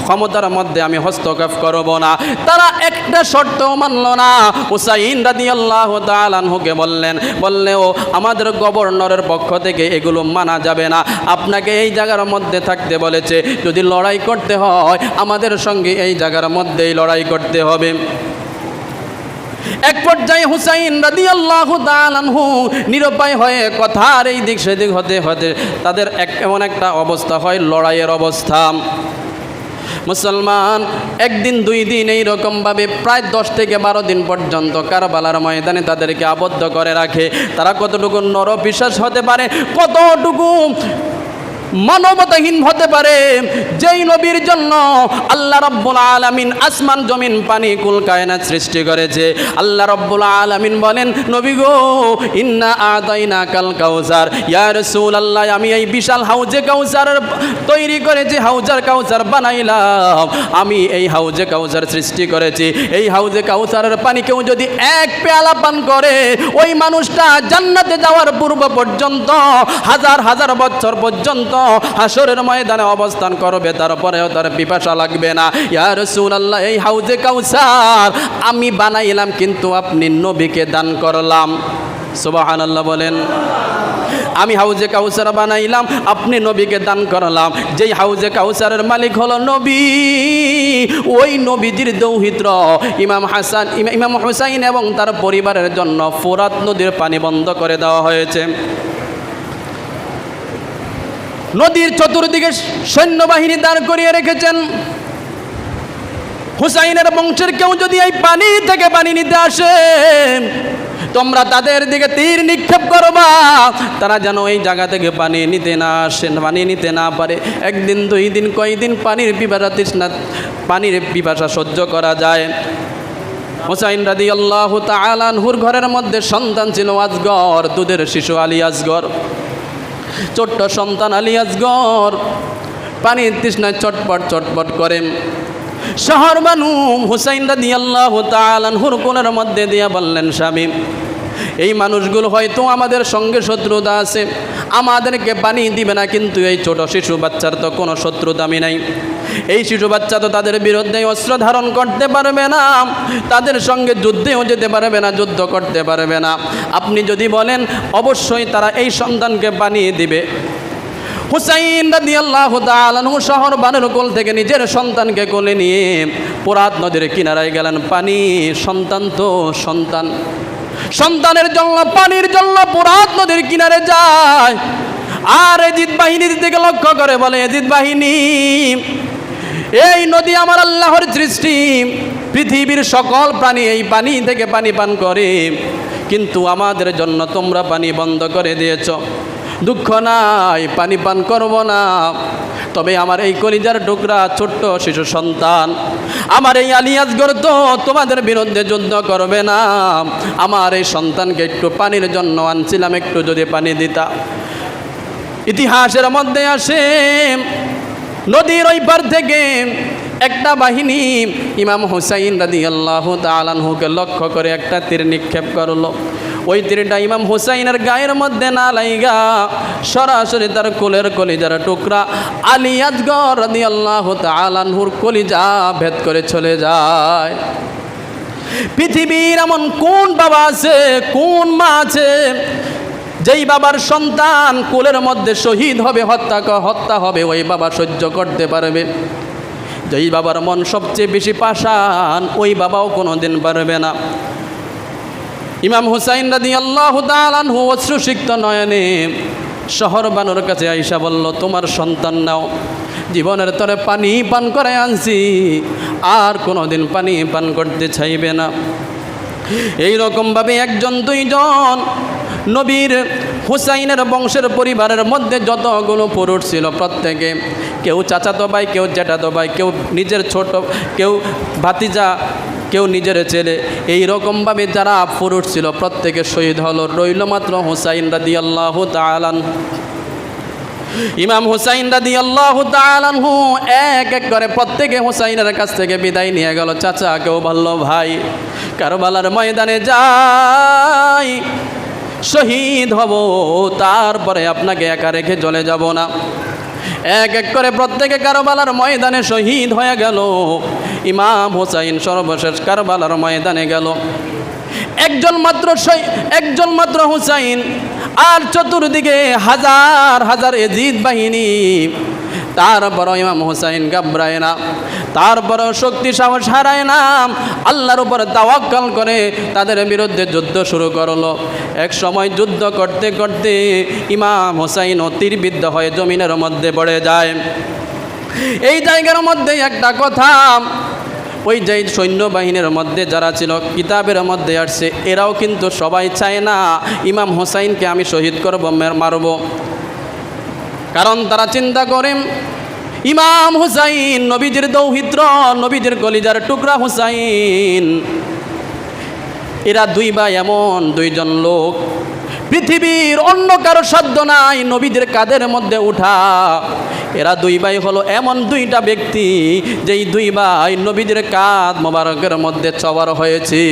ক্ষমতার মধ্যে আমি হস্তক্ষেপ করব না। তারা একটা শর্তও মানল না। হুসাইন রাদিয়াল্লাহু তাআলা আনহুকে বললেও আমাদের গভর্নরের পক্ষ থেকে এগুলো মানা যাবে না, আপনাকে এই জায়গার মধ্যে থাকতে বলেছে, যদি লড়াই করতে হয় আমাদের সঙ্গে এই জায়গার মধ্যেই লড়াই করতে হবে। এক পর্যায়ে হুসাইন রাদিয়াল্লাহু তাআলা আনহু নিরুপায় হয়ে কথার এই দিক সেদিক হতে হতে তাদের এমন একটা অবস্থা হয়, লড়াইয়ের অবস্থা। মুসলমান একদিন দুই দিন এইরকমভাবে প্রায় 10 থেকে 12 দিন পর্যন্ত কারবালার ময়দানে তাদেরকে আবদ্ধ করে রাখে। তারা কতটুকু নরপিশাচ হতে পারে, কতটুকু মানবতাহীন হতে পারে, যেই নবীর জন্য আল্লাহ রাব্বুল আলামিন আসমান জমিন পানি কুল কায়নাত সৃষ্টি করেছে। আল্লাহ রাব্বুল আলামিন বলেন, নবী গো, ইন্না আতাইনাকাল কাউসার, ইয়া রাসূলুল্লাহ, আমি এই বিশাল হাউজে কাউসার তৈরি করেছি, হাউজার কাউসার বানাইলাম, আমি এই হাউজে কাউসার সৃষ্টি করেছি। এই হাউজে কাউসারের পানি কেউ যদি এক পেয়ালা পান করে, ওই মানুষটা জান্নাতে যাওয়ার পূর্ব পর্যন্ত হাজার হাজার বছর পর্যন্ত হাসরের ময়দানে অবস্থান করবে, তারপরেও তার পিপাসা লাগবে না। ইয়া রাসূলুল্লাহ, এই হাউজে কাউসার আমি বানাইলাম, কিন্তু আপনি নবীকে দান করলাম। সুবহানাল্লাহ বলেন। আমি হাউজে কাউসার বানাইলাম, আপনি নবীকে দান করলাম। যেই হাউজে কাউসারের মালিক হলো নবী, ওই নবীজির দৌহিত্র ইমাম হুসাইন এবং তার পরিবারের জন্য ফোরাত নদীর পানি বন্ধ করে দেওয়া হয়েছে। নদীর চতুর্দিকে সৈন্যবাহিনী দাঁড় করিয়ে রেখেছেন। হুসাইনের বংশের কেউ যদি এই পানি থেকে পানি নিতে আসে, তোমরা তাদের দিকে তীর নিক্ষেপ করবা, তারা যেন এই জায়গা থেকে পানি নিতে না আসে, পানি নিতে না পারে। একদিন দুই দিন কয়দিন পানির পিপাসা তৃষ্ণা, পানির পিপাসা সহ্য করা যায়। হুসাইন রাদিয়াল্লাহু তাআলা আনহুর ঘরের মধ্যে সন্তান ছিল আজগর, দুধের শিশু আলী আজগর, ছোট্ট সন্তান আলী আজগর পানির তৃষ্ণায় চটপট চটপট করেন। শহর বানু হুসাইন রাদিয়াল্লাহু তাআলা আনহুর কোলের মধ্যে দিয়া বললেন, স্বামী, এই মানুষগুলো হয়তো আমাদের সঙ্গে শত্রুতা আছে, আমাদেরকে পানি দিবে না, কিন্তু এই ছোট শিশু বাচ্চার তো কোনো শত্রুতা আমি নাই। এই শিশু বাচ্চা তো তাদের বিরুদ্ধে অস্ত্র ধারণ করতে পারবে না, তাদের সঙ্গে যুদ্ধেও যেতে পারবে না, যুদ্ধ করতে পারবে না। আপনি যদি বলেন, অবশ্যই তারা এই সন্তানকে পানি দিবে। হুসাইন রাদিয়াল্লাহু তাআলা আনহু শহর বানুর কোল থেকে নিজের সন্তানকে কোলে নিয়ে ফোরাত নদীর কিনারায় গেলেন। পানি, সন্তান তো সন্তান, সন্তানের জন্য পানির জন্য ফোরাত নদীর কিনারে যায়। আর এজিদ বাহিনীর দিকে লক্ষ্য করে বলে, এজিদ বাহিনী, এই নদী আমার আল্লাহর সৃষ্টি, পৃথিবীর সকল প্রাণী এই পানি থেকে পানি পান করে, কিন্তু আমাদের জন্য তোমরা পানি বন্ধ করে দিয়েছ। দুঃখ নাই, পানি পান করব না, তবে আমার এই কলিজার টুকরা ছোট্ট শিশু সন্তান, আমার এই আলী আজগর তো তোমাদের বিরুদ্ধে যুদ্ধ করবে না, আমার এই সন্তানকে একটু পানির জন্য আনছিলাম, একটু যদি পানি দিতা। ইতিহাসের মধ্যে আসে, নদীর ওই পার থেকে একটা বাহিনী ইমাম হুসাইন রাদিয়াল্লাহু তাআলা আনহুকে লক্ষ্য করে একটা তীর নিক্ষেপ করলো। ওই তীরটা ইমাম হুসাইনের গায়ের মধ্যে না লাইগা সরাসরি তার কোলের কলিজার টুকরা আলী আজগর রাদিয়াল্লাহু তাআলা আনহুর কলিজা ভেদ করে চলে যায়। পৃথিবীর এমন কোন বাবা আছে, কোন মা আছে, যেই বাবার সন্তান কোলের মধ্যে শহীদ হবে, হত্যা হবে, ওই বাবা সহ্য করতে পারবে? যেই বাবার মন সবচেয়ে বেশি পাষাণ, ওই বাবাও কোনোদিন পারবে না। ইমাম হুসাইন রাদিয়াল্লাহু তাআলা আনহু অশ্রুসিক্ত নয়নে শহর বানুর কাছে আইসা বলল, তোমার সন্তান নাও, জীবনের তরে পানি পান করে আনছি, আর কোনোদিন পানি পান করতে চাইবে না। এই রকমভাবে একজন দুইজন নবীর হুসাইনের বংশের পরিবারের মধ্যে যতগুলো পুরুষ ছিল, প্রত্যেকে কেউ চাচাতো ভাই, কেউ জ্যাঠাতো ভাই, কেউ নিজের ছোট, কেউ ভাতিজা, কেউ নিজের ছেলে, এই রকমভাবে যারা পুরুষ ছিল প্রত্যেকে শহীদ হলো। রইল মাত্র হুসাইন রাদিয়াল্লাহু তাআলা আনহু। ইমাম হুসাইন রাদিয়াল্লাহু তাআলা আনহু এক এক করে প্রত্যেকে হুসাইনের কাছ থেকে বিদায় নিয়ে গেল। চাচা, কেউ বলল, ভাই, কারবালার ময়দানে যাই, শহীদ হব, তারপরে আপনাকে একা রেখে চলে যাব না। এক এক করে প্রত্যেকে কারবালার ময়দানে শহীদ হয়ে গেল। ইমাম হুসাইন সর্বশেষ কারবালার ময়দানে গেল। একজন মাত্র হুসাইন, আর চতুর্দিকে হাজার হাজার এজিদ বাহিনী। তারপর ইমাম হুসাইন ঘাবড়ায় না, তারপরেও শক্তি সাহস হারায় না, আল্লাহর উপর তাওয়াক্কাল করে তাদের বিরুদ্ধে যুদ্ধ শুরু করলো। এক সময় যুদ্ধ করতে করতে ইমাম হুসাইন তীরবিদ্ধ হয়ে জমিনের মধ্যে পড়ে যায়। এই জায়গার মধ্যে একটা কথা, ওই যে সৈন্যবাহিনীর মধ্যে যারা ছিল কিতাবের মধ্যে আসছে, এরাও কিন্তু সবাই চায় না ইমাম হুসাইনকে আমি শহীদ করব, মারব। কারণ তারা চিন্তা করেন ইমাম হুসাইন নবীজির দৌহিত্র, নবীজির কলিজার টুকরা হুসাইন, এরা দুই ভাই এমন দুইজন লোক, পৃথিবীর অন্য কারো সাধ্য নাই নবীদের কাঁধের মধ্যে উঠা। এরা দুই ভাই হলো এমন দুইটা ব্যক্তি, যেই দুই ভাই নবীদের কাঁধ মোবারকের মধ্যে চওয়ার হয়েছে।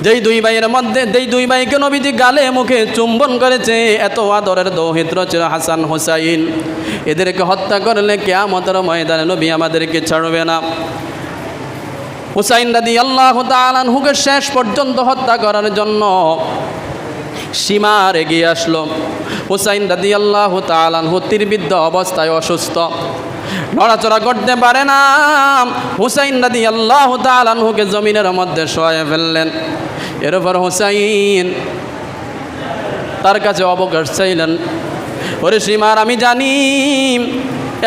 যেই দুই ভাইয়ের মধ্যে, যেই দুই ভাইকে নবীজি গালে মুখে চুম্বন করেছে, এত আদরের দৌহিত্র ছিল হাসান হুসাইন। এদেরকে হত্যা করলে কিয়ামতের ময়দানে নবী আমাদেরকে ছাড়বে না। হুসাইন রাদিয়াল্লাহু তাআলা আনহুকে শেষ পর্যন্ত হত্যা করার জন্য সীমার এগিয়ে আসলো। হুসাইন রাদিয়াল্লাহু তাআলা আনহু তীরবিদ্ধ অবস্থায় অসুস্থ, নড়াচড়া করতে পারে না। হুসাইন রাদিয়াল্লাহু তাআলা আনহুকে জমিনের মধ্যে শোয়ায় ফেললেন। এরপর হুসাইন তার কাছে অবকাশ চাইলেন, ওরে সীমার, আমি জানি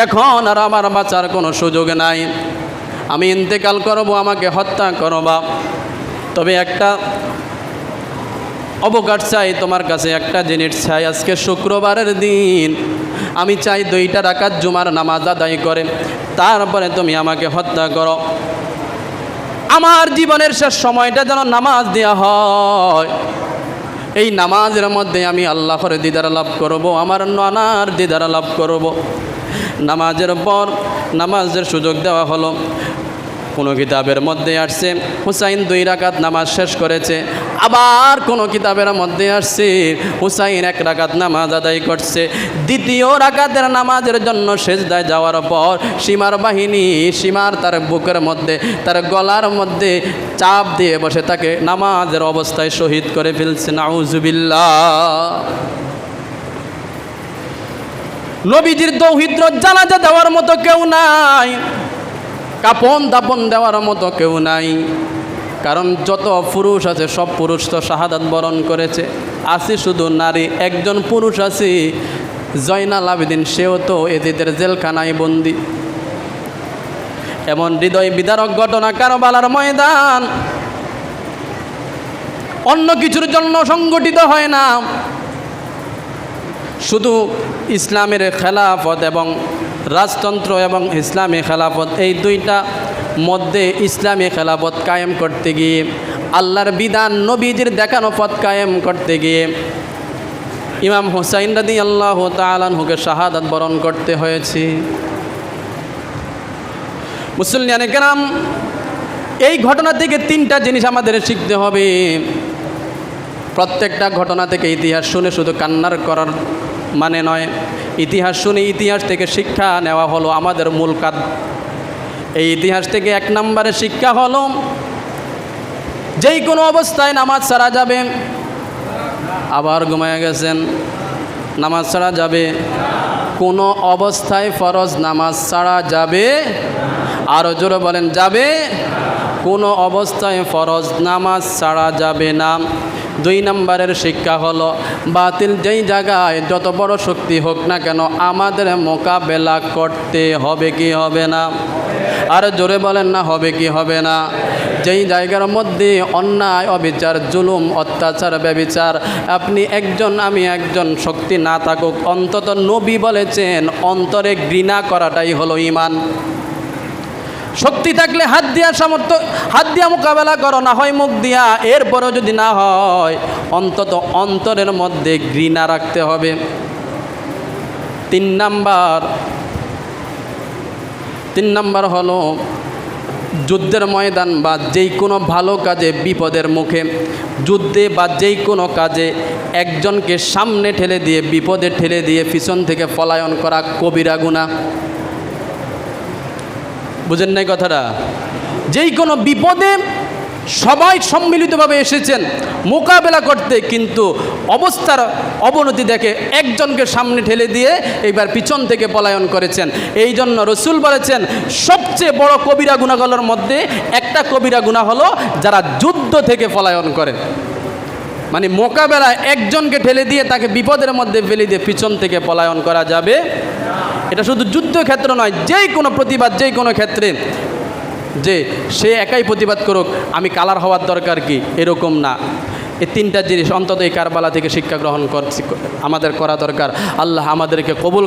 এখন আর আমার বাঁচার কোনো সুযোগ নাই, আমি ইন্তেকাল করব, আমাকে হত্যা করবা, তবে একটা অবকাশ চাই তোমার কাছে, একটা জিনিস চাই। আজকে শুক্রবারের দিন, আমি চাই 2 রাকাত জুমার নামাজ আদায় করে তারপরে তুমি আমাকে হত্যা করো। আমার জীবনের শেষ সময়টা যেন নামাজ দেওয়া হয়, এই নামাজের মধ্যে আমি আল্লাহর দিদার লাভ করব, আমার নানার দিদার লাভ করব। নামাজের পর নামাজের সুযোগ দেওয়া হলো। কোনো কিতাবের মধ্যে আসছে হুসাইন 2 রাকাত নামাজ শেষ করেছে, আবার কোনো কিতাবের মধ্যে আসছে হুসাইন 1 রাকাত নামাজ আদায় করছে। দ্বিতীয় রাকাতের নামাজের জন্য সেজদায় যাওয়ার পর সীমার বাহিনী, সীমার তার বুকের মধ্যে, তার গলার মধ্যে চাপ দিয়ে বসে তাকে নামাজের অবস্থায় শহীদ করে ফেলছে। নাউজুবিল্লাহ। নবীজির দৌহিত্র জানাজা দেওয়ার মতো কেউ নাই, কাপন দাপন দেওয়ার মতো কেউ নাই। কারণ যত পুরুষ আছে সব পুরুষ তো শাহাদাত বরণ করেছে, আছে শুধু নারী। একজন পুরুষ আছে জয়নাল আবেদিন, সেও তো এজিদের জেলখানায় বন্দি। এমন হৃদয় বিদারক ঘটনা কারবালার ময়দান অন্য কিছুর জন্য সংগঠিত হয় না, শুধু ইসলামের খেলাফত এবং রাজতন্ত্র এবং ইসলামী খেলাফত, এই দুইটা মধ্যে ইসলামী খেলাফত কায়েম করতে গিয়ে, আল্লাহর বিধান নবীজির দেখানো পথ কায়েম করতে গিয়ে ইমাম হুসাইন রাদিয়াল্লাহু তাআলা আনহুকে শাহাদাত বরণ করতে হয়েছে। মুসলিয়ানে কেরাম, এই ঘটনা থেকে 3টা জিনিস আমাদের শিখতে হবে। প্রত্যেকটা ঘটনা থেকে ইতিহাস শুনে শুধু কান্নার করার মানে নয়, ইতিহাস শুনে ইতিহাস থেকে শিক্ষা নেওয়া হলো আমাদের মূল কাজ। এই ইতিহাস থেকে 1 নম্বরের শিক্ষা হলো, যেই কোনো অবস্থায় নামাজ ছাড়া যাবে। আবার ঘুমায় গেছেন, নামাজ ছাড়া যাবে, কোনো অবস্থায় ফরজ নামাজ ছাড়া যাবে। আরও জোরে বলেন, যাবে। কোনো অবস্থায় ফরজ নামাজ ছাড়া যাবে না। 2 নম্বরের শিক্ষা হলো, বাতিল যেই জায়গায় যত বড় শক্তি হোক না কেন আমাদের মোকাবেলা করতে হবে কি হবে না? আর জোরে বলেন না, হবে কি হবে না? যেই জায়গার মধ্যে অন্যায়, অবিচার, জুলুম, অত্যাচার, ব্যভিচার, আপনি একজন আমি একজন, শক্তি না থাকুক, অন্তত নবী বলেছেন অন্তরে ঘৃণা করাটাই হলো ঈমান। শক্তি থাকলে হাত দিয়া সামর্থ্য, হাত দিয়া মোকাবেলা করো, না হয় মুখ দিয়া। এরপরেও যদি না হয় অন্তত অন্তরের মধ্যে ঘৃণা রাখতে হবে। 3 নাম্বার হলো, যুদ্ধের ময়দান বা যেই কোনো ভালো কাজে বিপদের মুখে, যুদ্ধে বা যেই কোনো কাজে একজনকে সামনে ঠেলে দিয়ে, বিপদে ঠেলে দিয়ে পিছন থেকে পলায়ন করা কবিরা গুনাহ। বুঝেন নাই কথাটা? যেই কোনো বিপদে সবাই সম্মিলিতভাবে এসেছেন মোকাবেলা করতে, কিন্তু অবস্থার অবনতি দেখে একজনকে সামনে ঠেলে দিয়ে এইবার পিছন থেকে পলায়ন করেছেন। এই জন্য রসুল বলেছেন সবচেয়ে বড় কবিরা গুনাহগুলোর মধ্যে একটা কবিরা গুনাহ হলো যারা যুদ্ধ থেকে পলায়ন করে। মানে মোকাবেলা একজনকে ঠেলে দিয়ে তাকে বিপদের মধ্যে ফেলে দিয়ে পিছন থেকে পলায়ন করা যাবে। এটা শুধু যুদ্ধক্ষেত্র নয়, যেই কোনো প্রতিবাদ, যেই কোনো ক্ষেত্রে যে সে একাই প্রতিবাদ করুক, আমি কালার হওয়ার দরকার কি, এরকম না। এই তিনটা জিনিস অন্তত এই কারবালা থেকে শিক্ষা গ্রহণ আমাদের করা দরকার। আল্লাহ আমাদেরকে কবুল